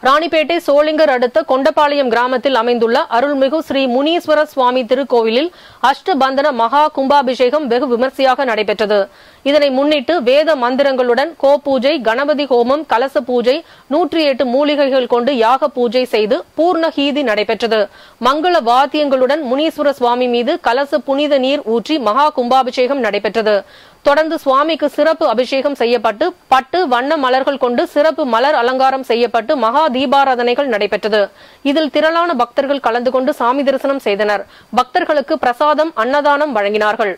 ராணிப்பேட்டை சோளிங்கர் அடுத்த கொண்டபாளையம் கிராமத்தில் அமைந்துள்ள அருள்மிகு ஸ்ரீ முனீஸ்வர சுவாமி திருக்கோவிலில் அஷ்டபந்தன மகா கும்பாபிஷேகம் வெகு விமர்சையாக நடைபெற்றது. இதனை முன்னிட்டு வேத மந்திரங்களுடன் கோபூஜை, கணபதி ஹோமம், கலச பூஜை, 108 மூலிகைகள் கொண்டு யாக பூஜை செய்து பூர்ணஹீதி நடைபெற்றது. மங்கள வாத்தியங்களுடன் முனீஸ்வர சுவாமி மீது கலச புனித நீர் ஊற்றி மகா கும்பாபிஷேகம் நடைபெற்றது. தொடர்ந்து சுவாமிக்கு சிறப்பு அபிஷேகம் செய்யப்பட்டு பட்டு வண்ண மலர்கள் கொண்டு சிறப்பு மலர் அலங்காரம் செய்யப்பட்டு மகா தீபாராதனைகள் நடைபெற்றது. இதில் திரளான பக்தர்கள் கலந்து கொண்டு சாமி தரிசனம் செய்தனர். பக்தர்களுக்கு பிரசாதம், அன்னதானம் வழங்கினார்கள்.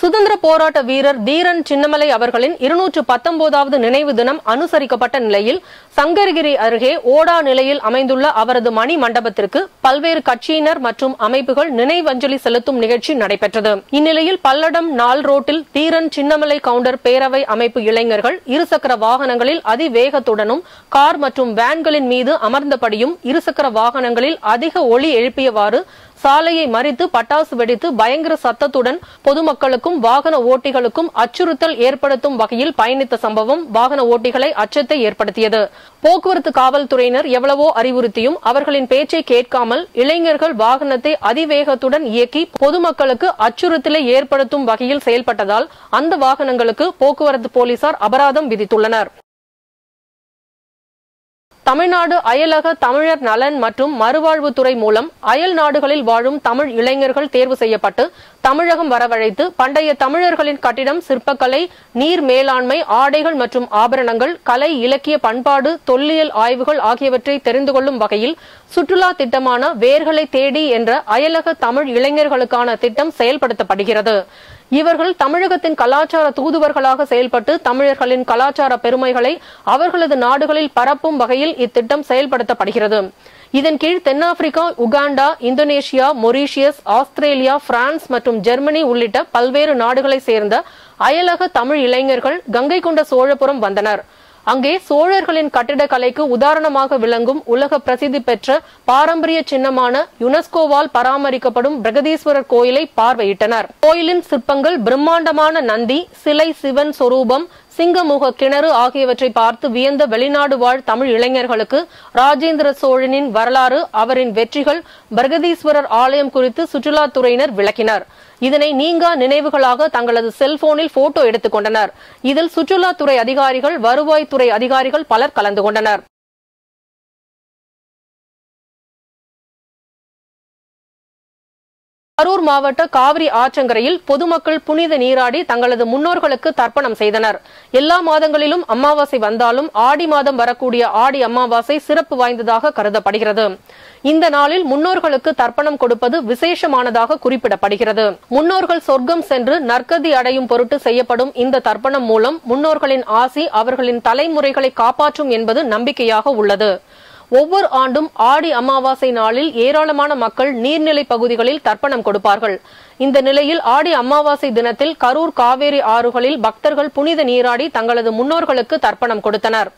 சுதந்திர போராட்ட வீரர் தீரன் சின்னமலை அவர்களின் 219வது நினைவு தினம் அனுசரிக்கப்பட்ட நிலையில் சங்கரகிரி அருகே ஓடா நிலையில் அமைந்துள்ள அவரது மணி மண்டபத்திற்கு பல்வேறு கட்சியினர் மற்றும் அமைப்புகள் நினைவஞ்சலி செலுத்தும் நிகழ்ச்சி நடைபெற்றது. இந்நிலையில் பல்லடம் நாள் ரோட்டில் தீரன் சின்னமலை கவுண்டர் பேரவை அமைப்பு இளைஞர்கள் இருசக்கர வாகனங்களில் அதிவேகத்துடனும் கார் மற்றும் வேன்களின் மீது அமர்ந்தபடியும் இருசக்கர வாகனங்களில் அதிக ஒலி எழுப்பியவாறு சாலையை மறித்து பட்டாசு வெடித்து பயங்கர சத்தத்துடன் பொதுமக்களுக்கும் வாகன ஓட்டிகளுக்கும் அச்சுறுத்தல் ஏற்படுத்தும் வகையில் பயணித்த சம்பவம் வாகன ஓட்டிகளை அச்சத்தை ஏற்படுத்தியது. போக்குவரத்து காவல்துறையினர் எவ்வளவோ அறிவுறுத்தியும் அவர்களின் பேச்சை கேட்காமல் இளைஞர்கள் வாகனத்தை அதிவேகத்துடன் இயக்கி பொதுமக்களுக்கு அச்சுறுத்தலை ஏற்படுத்தும் வகையில் செயல்பட்டதால் அந்த வாகனங்களுக்கு போக்குவரத்து போலீசார் அபராதம் விதித்துள்ளனர். தமிழ்நாடு அயலக தமிழர் நலன் மற்றும் மறுவாழ்வுத்துறை மூலம் அயல் நாடுகளில் வாழும் தமிழ் இளைஞர்கள் தேர்வு செய்யப்பட்டு தமிழகம் வரவழைத்து பண்டைய தமிழர்களின் கட்டிடம், சிற்பக்கலை, நீர் மேலாண்மை, ஆடைகள் மற்றும் ஆபரணங்கள், கலை, இலக்கிய, பண்பாடு, தொல்லியல் ஆய்வுகள் ஆகியவற்றை தெரிந்து கொள்ளும் வகையில் சுற்றுலா திட்டமான வேர்களை தேடி என்ற அயலக தமிழ் இளைஞர்களுக்கான திட்டம் செயல்படுத்தப்படுகிறது. இவர்கள் தமிழகத்தின் கலாச்சார தூதுவர்களாக செயல்பட்டு தமிழர்களின் கலாச்சார பெருமைகளை அவர்களது நாடுகளில் பரப்பும் வகையில் இத்திட்டம் செயல்படுத்தப்படுகிறது. இதன் கீழ் தென்னாப்பிரிக்கா, Uganda, Indonesia, Mauritius, Australia, France மற்றும் ஜெர்மனி உள்ளிட்ட பல்வேறு நாடுகளை சேர்ந்த அயலக தமிழ் இளைஞர்கள் கங்கை கொண்ட சோழபுரம் வந்தனர். அங்கே சோழர்களின் கட்டிடக்கலைக்கு உதாரணமாக விளங்கும் உலக பிரசித்தி பெற்ற பாரம்பரிய சின்னமான யுனெஸ்கோவால் பராமரிக்கப்படும் பிரகதீஸ்வரர் கோயிலை பார்வையிட்டனர். கோயிலின் சிற்பங்கள், பிரம்மாண்டமான நந்தி சிலை, சிவன் சொரூபம், சிங்கமுக கிணறு ஆகியவற்றை பார்த்து வியந்த வெளிநாடு வாழ் தமிழ் இளைஞர்களுக்கு ராஜேந்திர சோழனின் வரலாறு, அவரின் வெற்றிகள், பிரகதீஸ்வரர் ஆலயம் குறித்து சுற்றுலாத்துறையினர் விளக்கினர். இதனை நீங்கா நினைவுகளாக தங்களது செல்போனில் போட்டோ எடுத்துக் கொண்டனர். இதில் சுற்றுலாத்துறை அதிகாரிகள், வருவாய்த்துறை அதிகாரிகள் பலர் கலந்து கொண்டனர். கரூர் மாவட்ட காவிரி ஆற்றங்கரையில் பொதுமக்கள் புனித நீராடி தங்களது முன்னோர்களுக்கு தர்ப்பணம் செய்தனர். எல்லா மாதங்களிலும் அமாவாசை வந்தாலும் ஆடி மாதம் வரக்கூடிய ஆடி அமாவாசை சிறப்பு வாய்ந்ததாக கருதப்படுகிறது. இந்த நாளில் முன்னோர்களுக்கு தர்ப்பணம் கொடுப்பது விசேஷமானதாக குறிப்பிடப்படுகிறது. முன்னோர்கள் சொர்க்கம் சென்று நற்கதி அடையும் பொருட்டு செய்யப்படும் இந்த தர்ப்பணம் மூலம் முன்னோர்களின் ஆசி அவர்களின் தலைமுறைகளை காப்பாற்றும் என்பது நம்பிக்கையாக உள்ளது. ஒவ்வொரு ஆண்டும் ஆடி அமாவாசை நாளில் ஏராளமான மக்கள் நீர்நிலை பகுதிகளில் தர்ப்பணம் கொடுப்பார்கள். இந்த நிலையில் ஆடி அமாவாசை தினத்தில் கரூர் காவேரி ஆறுகளில் பக்தர்கள் புனித நீராடி தங்களது முன்னோர்களுக்கு தர்ப்பணம் கொடுத்தனர்.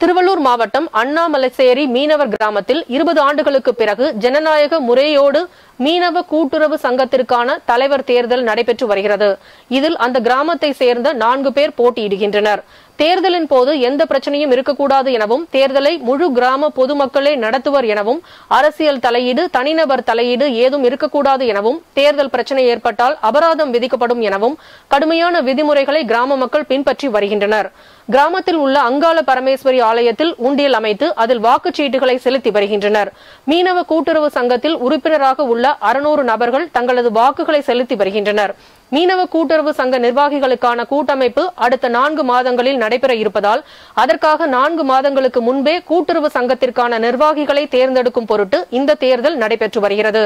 திருவள்ளூர் மாவட்டம் அண்ணாமலைசேரி மீனவர் கிராமத்தில் 20 ஆண்டுகளுக்கு பிறகு ஜனநாயக முறையோடு மீனவ கூட்டுறவு சங்கத்திற்கான தலைவர் தேர்தல் நடைபெற்று வருகிறது. இதில் அந்த கிராமத்தை சேர்ந்த 4 பேர் போட்டியிடுகின்றனர். தேர்தலின் போது எந்த பிரச்சனையும் இருக்கக்கூடாது எனவும் தேர்தலை முழு கிராம பொதுமக்களே நடத்துவர் எனவும் அரசியல் தலையீடு, தனிநபர் தலையீடு ஏதும் இருக்கக்கூடாது எனவும் தேர்தல் பிரச்சனை ஏற்பட்டால் அபராதம் விதிக்கப்படும் எனவும் கடுமையான விதிமுறைகளை கிராம மக்கள் பின்பற்றி வருகின்றனர். கிராமத்தில் உள்ள அங்காள பரமேஸ்வரி ஆலயத்தில் உண்டியல் அமைத்து அதில் வாக்குச்சீட்டுகளை செலுத்தி வருகின்றனர். மீனவ கூட்டுறவு சங்கத்தில் உறுப்பினராக உள்ள 600 நபர்கள் தங்களது வாக்குகளை செலுத்தி வருகின்றனர். மீனவ கூட்டுறவு சங்க நிர்வாகிகளுக்கான கூட்டமைப்பு அடுத்த 4 மாதங்களில் நடைபெற இருப்பதால் அதற்காக 4 மாதங்களுக்கு முன்பே கூட்டுறவு சங்கத்திற்கான நிர்வாகிகளை தேர்ந்தெடுக்கும் பொருட்டு இந்த தேர்தல் நடைபெற்று வருகிறது.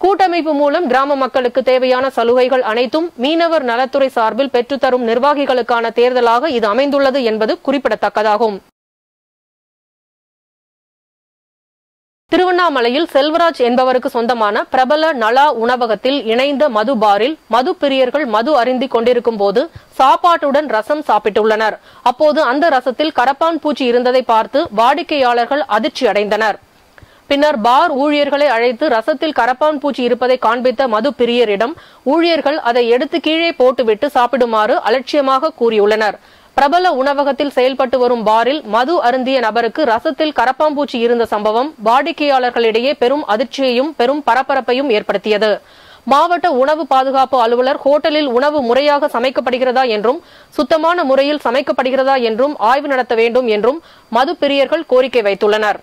கூட்டமைப்பு மூலம் கிராம மக்களுக்கு தேவையான சலுகைகள் அனைத்தும் மீனவர் நலத்துறை சார்பில் பெற்றுத்தரும் நிர்வாகிகளுக்கான தேர்தலாக இது அமைந்துள்ளது என்பது குறிப்பிடத்தக்கதாகும். திருவண்ணாமலையில் செல்வராஜ் என்பவருக்கு சொந்தமான பிரபல நலா உணவகத்தில் இணைந்த மது பாரில் மது பிரியர்கள் மது அருந்திக் கொண்டிருக்கும் போது சாப்பாட்டுடன் ரசம் சாப்பிட்டுள்ளனர். அப்போது அந்த ரசத்தில் கரப்பான் பூச்சி இருந்ததை பார்த்து வாடிக்கையாளர்கள் அதிர்ச்சி அடைந்தனர். பின்னர் பார் ஊழியர்களை அழைத்து ரசத்தில் கரப்பான் பூச்சி இருப்பதை காண்பித்த மது பிரியரிடம் ஊழியர்கள் அதை எடுத்து கீழே போட்டுவிட்டு சாப்பிடுமாறு அலட்சியமாக கூறியுள்ளனர். பிரபல உணவகத்தில் செயல்பட்டு வரும் பாரில் மது அருந்திய நபருக்கு ரசத்தில் கரப்பாம்பூச்சி இருந்த சம்பவம் வாடிக்கையாளர்களிடையே பெரும் அதிர்ச்சியையும் பெரும் பரபரப்பையும் ஏற்படுத்தியது. மாவட்ட உணவு பாதுகாப்பு அலுவலர் ஹோட்டலில் உணவு முறையாக சமைக்கப்படுகிறதா என்றும் சுத்தமான முறையில் சமைக்கப்படுகிறதா என்றும் ஆய்வு நடத்த வேண்டும் என்றும் மது பிரியர்கள் கோரிக்கை வைத்துள்ளனர்.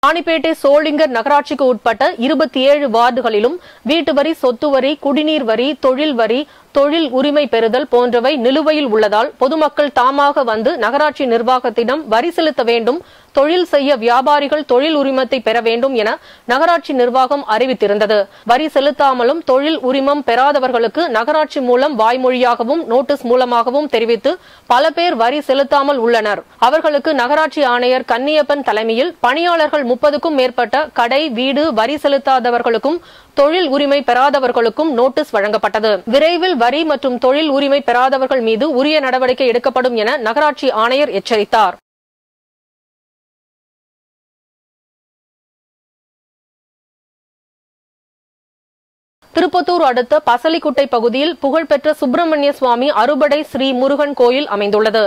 ராணிப்பேட்டை சோளிங்கர் நகராட்சிக்கு உட்பட்ட 27 வார்டுகளிலும் வீட்டு வரி, சொத்து வரி, குடிநீர் வரி, தொழில் வரி, தொழில் உரிமை பெறுதல் போன்றவை நிலுவையில் உள்ளதால் பொதுமக்கள் தாமாக வந்து நகராட்சி நிர்வாகத்திடம் வரி செலுத்த வேண்டும், தொழில் செய்ய வியாபாரிகள் தொழில் உரிமத்தை பெற வேண்டும் என நகராட்சி நிர்வாகம் அறிவித்திருந்தது. வரி செலுத்தாமலும் தொழில் உரிமம் பெறாதவர்களுக்கு நகராட்சி மூலம் வாய்மொழியாகவும் நோட்டீஸ் மூலமாகவும் தெரிவித்து பல பேர் வரி செலுத்தாமல் உள்ளனர். அவர்களுக்கு நகராட்சி ஆணையர் கன்னியப்பன் தலைமையில் பணியாளர்கள் 30க்கும் மேற்பட்ட கடை, வீடு, வரி செலுத்தாதவர்களுக்கும் தொழில் உரிமை பெறாதவர்களுக்கும் நோட்டீஸ் வழங்கப்பட்டது. விரைவில் வரி மற்றும் தொழில் உரிமை பெறாதவர்கள் மீது உரிய நடவடிக்கை எடுக்கப்படும் என நகராட்சி ஆணையர் எச்சரித்தார். திருப்பத்தூர் அடுத்த பசலிக்குட்டை பகுதியில் புகழ்பெற்ற சுப்பிரமணிய சுவாமி அறுபடை ஸ்ரீ முருகன் கோயில் அமைந்துள்ளது.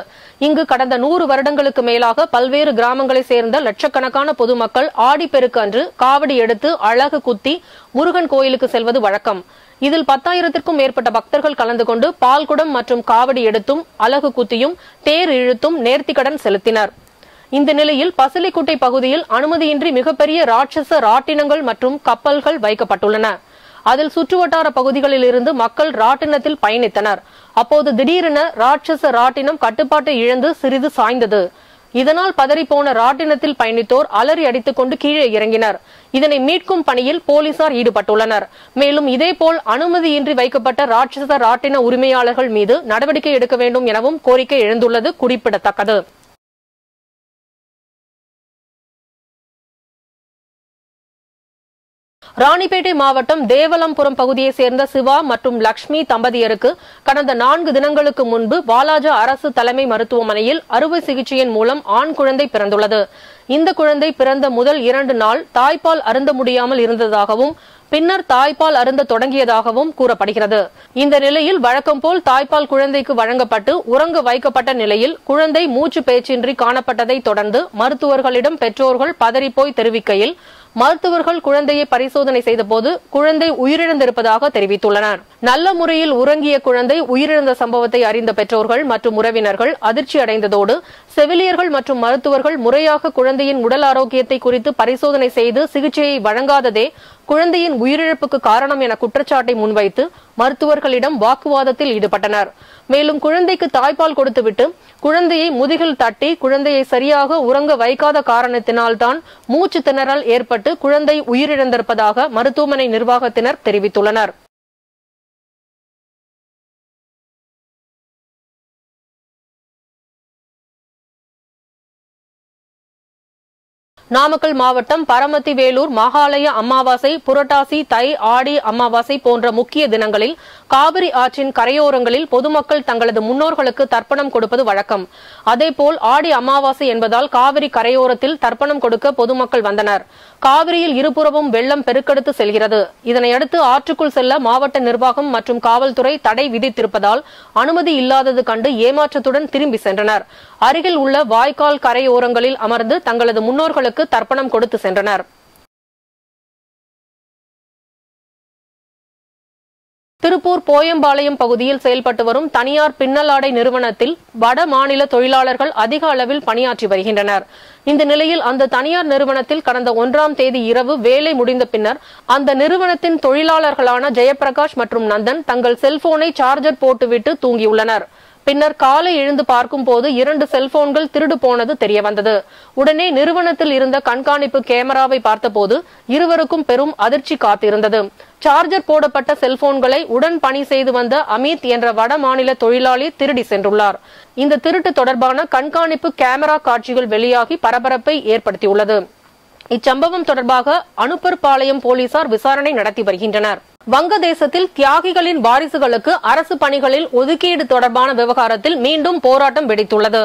இங்கு கடந்த 100 வருடங்களுக்கு மேலாக பல்வேறு கிராமங்களை சேர்ந்த லட்சக்கணக்கான பொதுமக்கள் ஆடிப்பெருக்கு அன்று காவடி எடுத்து அழகு குத்தி முருகன் கோயிலுக்கு செல்வது வழக்கம். இதில் 10,000க்கும் மேற்பட்ட பக்தர்கள் கலந்து கொண்டு பால்குடம் மற்றும் காவடி எடுத்தும் அழகு குத்தியும் தேர் இழுத்தும் நேர்த்திக்கடன் செலுத்தினர். இந்த நிலையில் பசலிக்குட்டை பகுதியில் அனுமதியின்றி மிகப்பெரிய ராட்சச ராட்டினங்கள் மற்றும் கப்பல்கள் வைக்கப்பட்டுள்ளன. அதில் சுற்றுவட்டார பகுதிகளில் இருந்து மக்கள் ராட்டினத்தில் பயணித்தனர். அப்போது திடீரென ராட்சச ராட்டினம் கட்டுப்பாட்டை இழந்து சிறிது சாய்ந்தது. இதனால் பதறிப்போன ராட்டினத்தில் பயணித்தோர் அலறி அடித்துக் கொண்டு கீழே இறங்கினர். இதனை மீட்கும் பணியில் போலீசார் ஈடுபட்டுள்ளனர். மேலும் இதேபோல் அனுமதியின்றி வைக்கப்பட்ட ராட்சச ராட்டின உரிமையாளர்கள் மீது நடவடிக்கை எடுக்க வேண்டும் எனவும் கோரிக்கை எழுந்துள்ளது குறிப்பிடத்தக்கது. ராணிப்பேட்டை மாவட்டம் தேவலம்புரம் பகுதியை சேர்ந்த சிவா மற்றும் லட்சுமி தம்பதியருக்கு கடந்த 4 தினங்களுக்கு முன்பு வாலாஜா அரசு தலைமை மருத்துவமனையில் அறுவை சிகிச்சையின் மூலம் ஆண் குழந்தை பிறந்துள்ளது. இந்த குழந்தை பிறந்த முதல் 2 நாள் தாய்ப்பால் அருந்த முடியாமல் இருந்ததாகவும் பின்னர் தாய்ப்பால் அருந்த தொடங்கியதாகவும் கூறப்படுகிறது. இந்த நிலையில் வழக்கம் போல் தாய்ப்பால் குழந்தைக்கு வழங்கப்பட்டு உறங்க வைக்கப்பட்ட நிலையில் குழந்தை மூச்சு பேச்சின்றி காணப்பட்டதை தொடர்ந்து மருத்துவர்களிடம் பெற்றோர்கள் பதறிப்போய் தெரிவிக்கையில் மருத்துவர்கள் குழந்தையை பரிசோதனை செய்தபோது குழந்தை உயிரிழந்திருப்பதாக தெரிவித்துள்ளனர். நல்ல முறையில் உறங்கிய குழந்தை உயிரிழந்த சம்பவத்தை அறிந்த பெற்றோர்கள் மற்றும் உறவினர்கள் அதிர்ச்சி அடைந்ததோடு செவிலியர்கள் மற்றும் மருத்துவர்கள் முறையாக குழந்தையின் உடல் ஆரோக்கியத்தை குறித்து பரிசோதனை செய்து சிகிச்சையை வழங்காததே குழந்தையின் உயிரிழப்புக்கு காரணம் என குற்றச்சாட்டை முன்வைத்து மருத்துவர்களிடம் வாக்குவாதத்தில் ஈடுபட்டனர். மேலும் குழந்தைக்கு தாய்ப்பால் கொடுத்துவிட்டு குழந்தையை முதுகில் தட்டி குழந்தையை சரியாக உறங்க வைக்காத காரணத்தினால்தான் மூச்சு திணறல் ஏற்பட்டு குழந்தை உயிரிழந்திருப்பதாக மருத்துவமனை நிர்வாகத்தினர் தெரிவித்துள்ளனர். நாமக்கல் மாவட்டம் பரமத்தி வேலூர் மகாலய அமாவாசை, புரட்டாசி, தை, ஆடி அமாவாசை போன்ற முக்கிய தினங்களில் காவிரி ஆற்றின் கரையோரங்களில் பொதுமக்கள் தங்களது முன்னோர்களுக்கு தர்ப்பணம் கொடுப்பது வழக்கம். அதேபோல் ஆடி அமாவாசை என்பதால் காவிரி கரையோரத்தில் தர்ப்பணம் கொடுக்க பொதுமக்கள் வந்தனர். காவிரியில் இருபுறமும் வெள்ளம் பெருக்கெடுத்து செல்கிறது. இதனையடுத்து ஆற்றுக்குள் செல்ல மாவட்ட நிர்வாகம் மற்றும் காவல்துறை தடை விதித்திருப்பதால் அனுமதி இல்லாதது கண்டு ஏமாற்றத்துடன் திரும்பி சென்றனர். அருகில் உள்ள வாய்க்கால் கரையோரங்களில் அமர்ந்து தங்களது முன்னோர்களுக்கு தர்ப்பணம் கொடுத்து சென்றனர். திருப்பூர் போயம்பாளையம் பகுதியில் செயல்பட்டு வரும் தனியார் பின்னலாடை நிறுவனத்தில் வட மாநில தொழிலாளர்கள் அதிக அளவில் பணியாற்றி வருகின்றனர். இந்த நிலையில் அந்த தனியார் நிறுவனத்தில் கடந்த 1ஆம் தேதி இரவு வேலை முடிந்த பின்னர் அந்த நிறுவனத்தின் தொழிலாளர்களான ஜெயபிரகாஷ் மற்றும் நந்தன் தங்கள் செல்போனை சார்ஜர் போட்டுவிட்டு தூங்கியுள்ளனர். பின்னர் காலை எழுந்து பார்க்கும் போது 2 செல்போன்கள் திருடு போனது தெரியவந்தது. உடனே நிறுவனத்தில் இருந்த கண்காணிப்பு கேமராவை பார்த்தபோது இருவருக்கும் பெரும் அதிர்ச்சி காத்திருந்தது. சார்ஜர் போடப்பட்ட செல்போன்களை உடன் பணி செய்து வந்த அமித் என்ற வட மாநில தொழிலாளி திருடி சென்றுள்ளார். இந்த திருட்டு தொடர்பான கண்காணிப்பு கேமரா காட்சிகள் வெளியாகி பரபரப்பை ஏற்படுத்தியுள்ளது. இச்சம்பவம் தொடர்பாக அனுப்பர்பாளையம் போலீசார் விசாரணை நடத்தி வருகின்றனர். வங்கதேசத்தில் தியாகிகளின் வாரிசுகளுக்கு அரசு பணிகளில் ஒதுக்கீடு தொடர்பான விவகாரத்தில் மீண்டும் போராட்டம் வெடித்துள்ளது.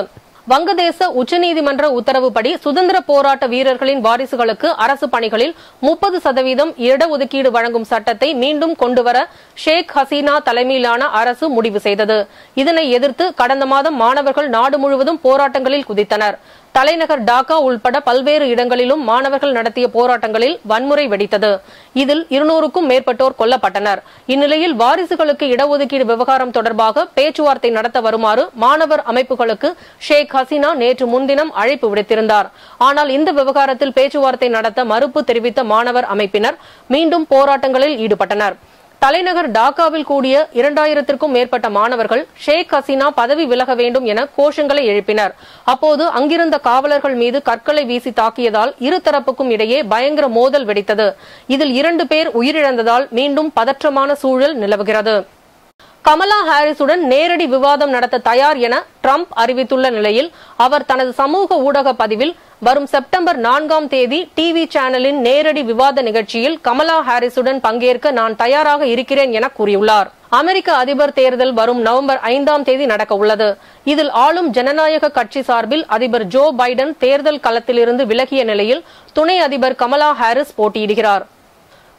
வங்கதேச உச்சநீதிமன்ற உத்தரவுப்படி சுதந்திர போராட்ட வீரர்களின் வாரிசுகளுக்கு அரசு பணிகளில் 30% இடஒதுக்கீடு வழங்கும் சட்டத்தை மீண்டும் கொண்டுவர ஷேக் ஹசீனா தலைமையிலான அரசு முடிவு செய்தது. இதனை எதிர்த்து கடந்த மாதம் மாணவர்கள் நாடு முழுவதும் போராட்டங்களில் குதித்தனர். தலைநகர் டாக்கா உள்பட பல்வேறு இடங்களிலும் மாணவர்கள் நடத்திய போராட்டங்களில் வன்முறை வெடித்தது. இதில் 200க்கும் மேற்பட்டோர் கொல்லப்பட்டனர். இந்நிலையில் வாரிசுகளுக்கு இடஒதுக்கீடு விவகாரம் தொடர்பாக பேச்சுவார்த்தை நடத்த வருமாறு மாணவர் அமைப்புகளுக்கு ஷேக் ஹசீனா நேற்று முன்தினம் அழைப்பு விடுத்திருந்தார். ஆனால் இந்த விவகாரத்தில் பேச்சுவார்த்தை நடத்த மறுப்பு தெரிவித்த மாணவர் அமைப்பினர் மீண்டும் போராட்டங்களில் ஈடுபட்டனர். தலைநகர் டாக்காவில் கூடிய 2000த்திற்கும் மேற்பட்ட மாணவர்கள் ஷேக் ஹசீனா பதவி விலக வேண்டும் என கோஷங்களை எழுப்பினர். அப்போது அங்கிருந்த காவலர்கள் மீது கற்களை வீசி தாக்கியதால் இருதரப்புக்கும் இடையே பயங்கர மோதல் வெடித்தது. இதில் 2 பேர் உயிரிழந்ததால் மீண்டும் பதற்றமான சூழல் நிலவுகிறது. கமலா ஹாரிஸுடன் நேரடி விவாதம் நடத்த தயார் என ட்ரம்ப் அறிவித்துள்ள நிலையில் அவர் தனது சமூக ஊடக பதிவில் வரும் செப்டம்பர் 4ஆம் தேதி டிவி சேனலின் நேரடி விவாத நிகழ்ச்சியில் கமலா ஹாரிஸுடன் பங்கேற்க நான் தயாராக இருக்கிறேன் என கூறியுள்ளார். அமெரிக்க அதிபர் தேர்தல் வரும் நவம்பர் 5ஆம் தேதி நடக்க உள்ளது. இதில் ஆளும் ஜனநாயக கட்சி சார்பில் அதிபர் ஜோ பைடன் தேர்தல் களத்திலிருந்து விலகிய நிலையில் துணை அதிபர் கமலா ஹாரிஸ் போட்டியிடுகிறார்.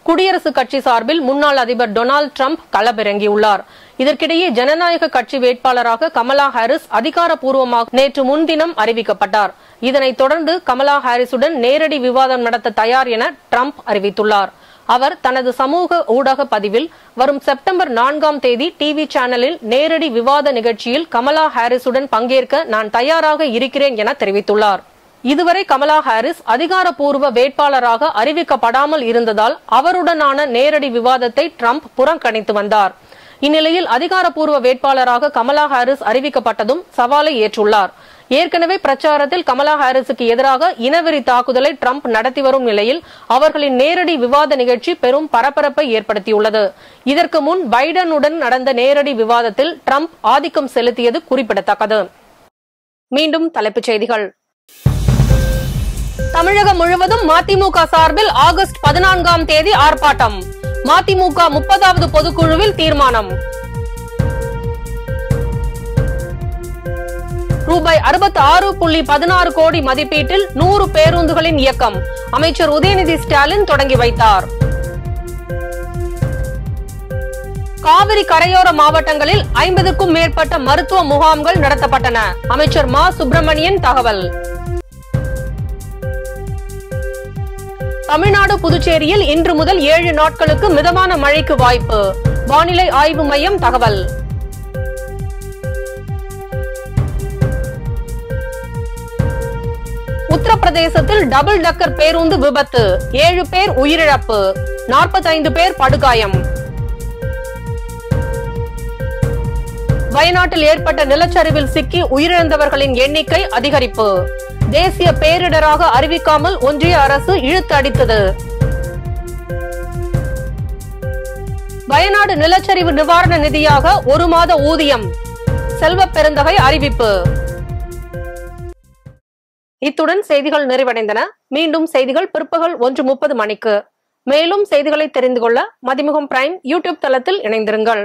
குடியரசுக் கட்சி சார்பில் முன்னாள் அதிபர் டொனால்டு டிரம்ப் களமிறங்கியுள்ளார். இதற்கிடையே ஜனநாயக கட்சி வேட்பாளராக கமலா ஹாரிஸ் அதிகாரப்பூர்வமாக நேற்று முன்தினம் அறிவிக்கப்பட்டார். இதனைத் தொடர்ந்து கமலா ஹாரிஸுடன் நேரடி விவாதம் நடத்த தயார் என ட்ரம்ப் அறிவித்துள்ளார். அவர் தனது சமூக ஊடக பதிவில் வரும் செப்டம்பர் 4ஆம் தேதி டிவி சேனலில் நேரடி விவாத நிகழ்ச்சியில் கமலா ஹாரிஸுடன் பங்கேற்க நான் தயாராக இருக்கிறேன் என தெரிவித்துள்ளார். இதுவரை கமலா ஹாரிஸ் அதிகாரப்பூர்வ வேட்பாளராக அறிவிக்கப்படாமல் இருந்ததால் அவருடனான நேரடி விவாதத்தை ட்ரம்ப் புறக்கணித்து வந்தார். இந்நிலையில் அதிகாரப்பூர்வ வேட்பாளராக கமலா ஹாரிஸ் அறிவிக்கப்பட்டதும் சவாலை ஏற்றுள்ளார். ஏற்கனவே பிரச்சாரத்தில் கமலா ஹாரிஸுக்கு எதிராக இனவெறி தாக்குதலை ட்ரம்ப் நடத்தி வரும் நிலையில் அவர்களின் நேரடி விவாத நிகழ்ச்சி பெரும் பரபரப்பை ஏற்படுத்தியுள்ளது. இதற்கு முன் பைடனுடன் நடந்த நேரடி விவாதத்தில் ட்ரம்ப் ஆதிக்கம் செலுத்தியது குறிப்பிடத்தக்கது. மீண்டும் தலைப்புச் செய்திகள். தமிழகம் முழுவதும் மதிமுக சார்பில் ஆகஸ்ட் 14ஆம் தேதி ஆர்ப்பாட்டம். மதிமுக 30வது பொதுக்குழுவில் தீர்மானம். ரூபாய் 66.16 கோடி மதிப்பீட்டில் 100 பேருந்துகளின் இயக்கம் அமைச்சர் உதயநிதி ஸ்டாலின் தொடங்கி வைத்தார். காவிரி கரையோர மாவட்டங்களில் 50க்கும் மேற்பட்ட மருத்துவ முகாம்கள் நடத்தப்பட்டன. அமைச்சர் மா சுப்பிரமணியன் தகவல். தமிழ்நாடு புதுச்சேரியில் இன்று முதல் 7 நாட்களுக்கு மிதமான மழைக்கு வாய்ப்பு. வானிலை ஆய்வு மையம் தகவல். உத்தரப்பிரதேசத்தில் டபுள் டக்கர் பேருந்து விபத்து. 7 பேர் உயிரிழப்பு, 45 பேர் படுகாயம். வயநாட்டில் ஏற்பட்ட நிலச்சரிவில் சிக்கி உயிரிழந்தவர்களின் எண்ணிக்கை அதிகரிப்பு. தேசிய பேரிடராக அறிவிக்காமல் ஒன்றிய அரசு இழுத்து அடித்தது. வயநாடு நிலச்சரிவு நிவாரண நிதியாக 1 மாத ஊதியம் செல்வ பெருந்தகை அறிவிப்பு. இத்துடன் செய்திகள் நிறைவடைந்தன. மீண்டும் செய்திகள் பிற்பகல் 1:30 மணிக்கு. மேலும் செய்திகளை தெரிந்து கொள்ள மதிமுகம் பிரைம் யூடியூப் தளத்தில் இணைந்திருங்கள்.